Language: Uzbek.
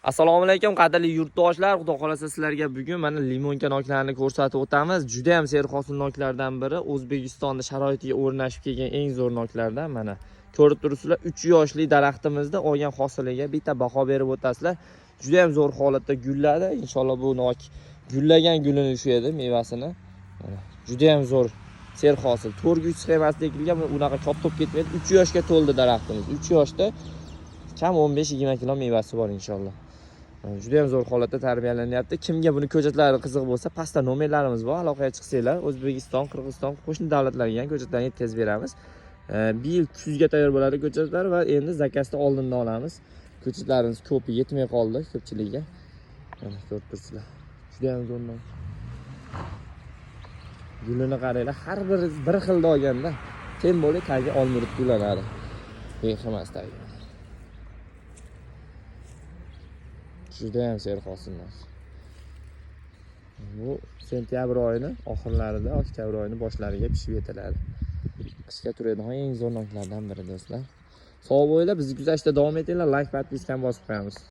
Assalomu alaykum qadrli yurtdoshlar. Xudo xolasa sizlarga bugun mana limonka noklarini ko'rsatib o'tamiz. Juda ham serhosil noklardan biri. O'zbekistonda sharoitiga o'rnashib kelgan eng zo'r noklardan mana. Ko'rib turibsizlar, 3 yoshli daraxtimizda olgan hosiliga bitta baho berib o'tasizlar. Juda ham zo'r holatda gulladi. Inshaalloh bu nok gullagan gulini ushlaydi mevasini. Mana juda ham zo'r serhosil. To'rguch sxemasida ekilgan, unaqa chop-top ketmaydi. 3 yoshga to'ldi daraxtimiz. 3 yoshda kam 15-20 kilo mevasi bor inshaalloh. Juda ham zo'r holatda tarbiyalanyapti. Kimga buni ko'chatlari qiziq bo'lsa, pastda nomerlarimiz bor. Aloqaga chiqsanglar, O'zbekiston, Qirg'iziston, qo'shni davlatlarga ham ko'chatlarni yetkazib beramiz. Bir yil kuzga tayyor bo'ladi ko'chatlar va endi zakasni oldindan olamiz. Ko'chatlarimiz ko'pi yetmay qoldi ko'pchilikka. Mana ko'rib turibsizlar. Juda ham zo'r. Gulini qaranglar, har biri bir xilda olganda, tem bo'lib tagi olmurib gullanadi. Behimasdagi. Juda ham serhosillar. Bu sentyabr oyini oxirlarida, oktyabr oyini boshlariga pishib yetiladi. Qishga turadigan eng zo'r noklardan biri do'stlar. Sog' bo'linglar, bizni kuzatishda davom etinglar, like, podpiskani bosib qo'yamiz.